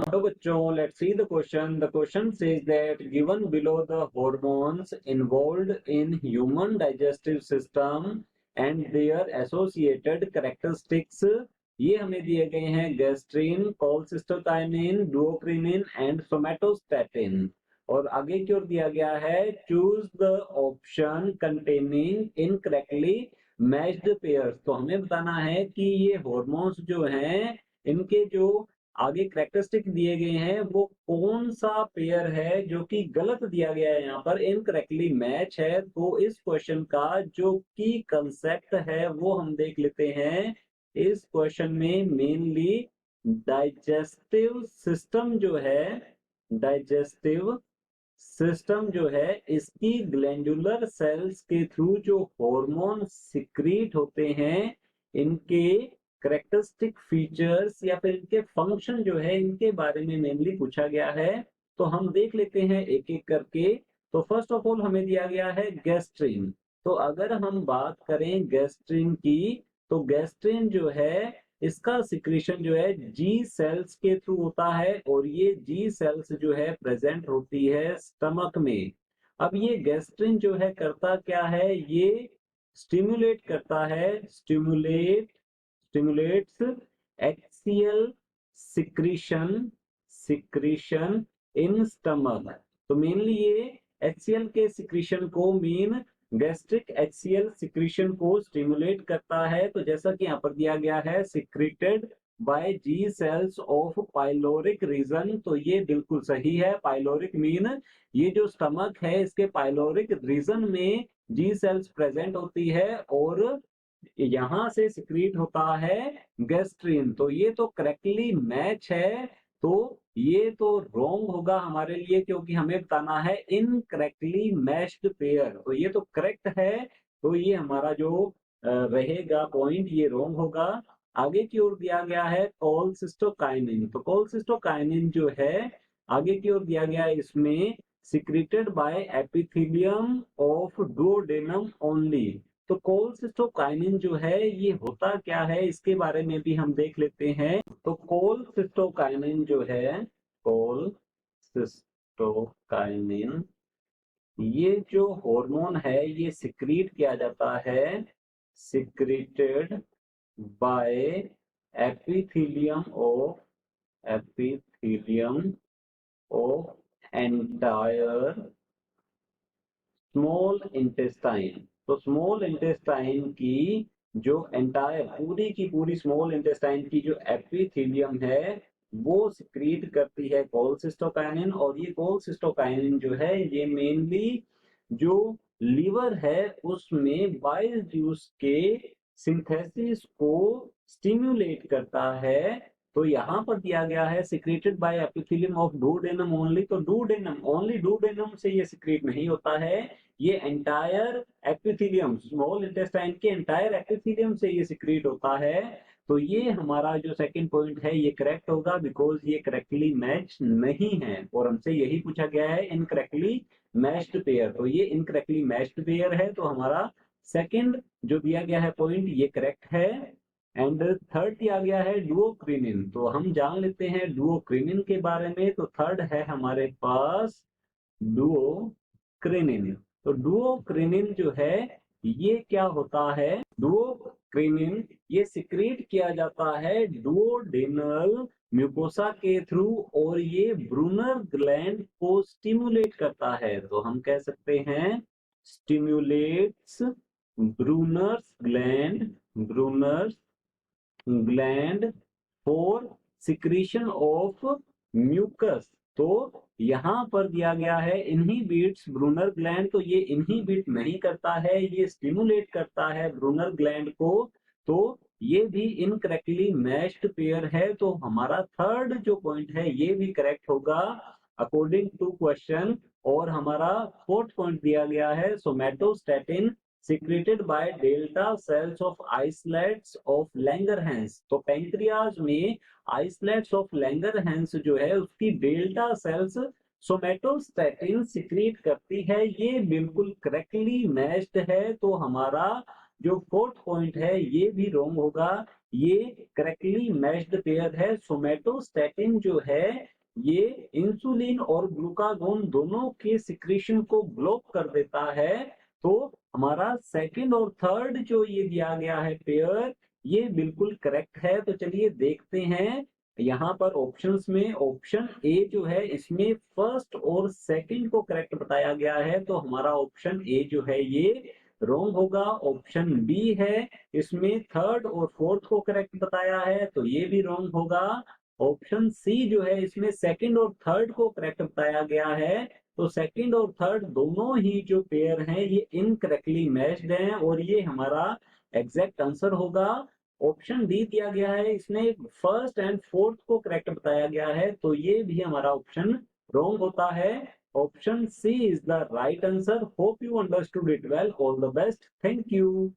तो बच्चों, let's see the question. The question says that given below the hormones involved in human digestive system and their associated characteristics, ये हमें दिए गए हैं गैस्ट्रीन, कोलसिस्टोकाइनिन, डुओक्रिनिन एंड सोमेटोस्टैटिन। और आगे की ओर दिया गया है choose the option containing incorrectly matched pairs. तो हमें बताना है कि ये हॉर्मोन्स जो हैं इनके जो आगे करेक्टरिस्टिक दिए गए हैं वो कौन सा पेयर है जो कि गलत दिया गया है, यहाँ पर इनकरेक्टली मैच है। तो इस क्वेश्चन का जो की कंसेप्ट है वो हम देख लेते हैं। इस क्वेश्चन में मेनली डाइजेस्टिव सिस्टम जो है, डाइजेस्टिव सिस्टम जो है इसकी ग्लैंडुलर सेल्स के थ्रू जो हार्मोन सिक्रीट होते हैं, इनके करेक्टरिस्टिक फीचर्स या फिर इनके फंक्शन जो है इनके बारे में मेनली पूछा गया है। तो हम देख लेते हैं एक एक करके। तो फर्स्ट ऑफ ऑल हमें दिया गया है गैस्ट्रीन। तो अगर हम बात करें गैस्ट्रीन की, तो गैस्ट्रीन जो है इसका सिक्रीशन जो है जी सेल्स के थ्रू होता है और ये जी सेल्स जो है प्रेजेंट होती है स्टमक में। अब ये गैस्ट्रीन जो है करता क्या है, ये स्टिमुलेट करता है, stimulates HCl secretion in stomach. तो मेनली ये HCl के सिक्रीशन को मीन गैस्ट्रिक HCl सिक्रीशन को स्टिमुलेट करता है। तो जैसा कि यहाँ पर दिया गया है secreted by the cells of pyloric region, तो ये बिल्कुल सही है। पाइलोरिक मीन ये जो स्टमक है इसके पाइलोरिक रीजन में जी सेल्स प्रेजेंट होती है और यहां से सिक्रीट होता है गैस्ट्रीन। तो ये तो करेक्टली मैच है। तो ये तो रॉन्ग होगा हमारे लिए क्योंकि हमें बताना है इनकरेक्टली मैच्ड पेयर। तो ये तो करेक्ट है। तो ये हमारा जो रहेगा पॉइंट ये रॉन्ग होगा। आगे की ओर दिया गया है कोलसिस्टोकाइनिन। तो कोलसिस्टोकाइनिन जो है आगे की ओर दिया गया है, इसमें secreted by epithelium of duodenum only. तो कोलसिस्टोकाइनिन जो है ये होता क्या है इसके बारे में भी हम देख लेते हैं। तो कोलसिस्टोकाइनिन जो है, कोलसिस्टोकाइनिन ये जो हार्मोन है ये सिक्रीट किया जाता है, secreted bye epithelium of entire small intestine. तो स्मॉल इंटेस्टाइन की जो एंटायर पूरी की पूरी स्मॉल इंटेस्टाइन की जो एपिथेलियम है वो सिक्रीट करती है कोलसिस्टोकाइनिन। और ये कोलसिस्टोकाइनिन जो है ये मेनली जो लीवर है उसमें बाइल जूस के सिंथेसिस को स्टिम्युलेट करता है। तो यहाँ पर दिया गया है secreted by epithelium of duodenum only. तो डुओडेनम ओनली डुओडेनम से ये सिक्रेट नहीं होता है, ये एंटायर एपिथेलियम स्मॉल इंटेस्टाइन के एंटायर एपिथेलियम से ये सिक्रेट होता है। तो ये हमारा जो सेकंड पॉइंट है ये करेक्ट होगा बिकॉज ये करेक्टली मैच नहीं है और हमसे यही पूछा गया है इनकरेक्टली मैच्ड पेयर। तो ये इनकरेक्टली मैच्ड पेयर है। तो हमारा सेकंड जो दिया गया है पॉइंट ये करेक्ट है। एंड थर्ड दिया गया है डुओक्रिनिन। तो हम जान लेते हैं डुओक्रिनिन के बारे में। तो थर्ड है हमारे पास डुओक्रिनिन। तो डुओक्रिनिन जो है ये क्या होता है, डुओक्रिनिन ये सिक्रीट किया जाता है डुओडेनल म्यूकोसा के थ्रू और ये ब्रूनर ग्लैंड को स्टिमुलेट करता है। तो हम कह सकते हैं stimulates Brunner's gland for secretion of mucus. तो यहाँ पर दिया गया है इनहिबिट्स ब्रूनर ग्लैंड। तो ये इनहिबिट नहीं करता है, ये स्टिमुलेट करता है ब्रूनर ग्लैंड को। तो ये भी इनकरेक्टली मैच्ड पेयर है। तो हमारा थर्ड जो पॉइंट है ये भी करेक्ट होगा अकॉर्डिंग टू क्वेश्चन। और हमारा फोर्थ पॉइंट दिया गया है somatostatin secreted by delta cells of islets of Langerhans। तो पैंक्रियाज में आइसलेट्स ऑफ लैंगरहैंस जो है उसकी डेल्टा सेल्स सोमेटोस्टैटिन सिक्रीट करती है। ये बिल्कुल करेक्टली मैच्ड है। तो हमारा जो फोर्थ पॉइंट है ये भी रॉन्ग होगा, ये करेक्टली मैच्ड पेयर है। सोमेटोस्टैटिन जो है ये इंसुलिन और ग्लूकागोन दोनों के सिक्रीशन को ब्लॉक कर देता है। तो हमारा सेकंड और थर्ड जो ये दिया गया है पेयर, ये बिल्कुल करेक्ट है। तो चलिए देखते हैं यहाँ पर ऑप्शंस में। ऑप्शन ए जो है इसमें फर्स्ट और सेकंड को करेक्ट बताया गया है, तो हमारा ऑप्शन ए जो है ये रॉन्ग होगा। ऑप्शन बी है इसमें थर्ड और फोर्थ को करेक्ट बताया है, तो ये भी रॉन्ग होगा। ऑप्शन सी जो है इसमें सेकंड और थर्ड को करेक्ट बताया गया है, तो सेकंड और थर्ड दोनों ही जो पेयर हैं ये इनकरेक्टली मैच्ड हैं और ये हमारा एग्जैक्ट आंसर होगा। ऑप्शन डी दिया गया है, इसमें फर्स्ट एंड फोर्थ को करेक्ट बताया गया है, तो ये भी हमारा ऑप्शन रॉन्ग होता है। Option C is the right answer. Hope you understood it well. All the best. Thank you.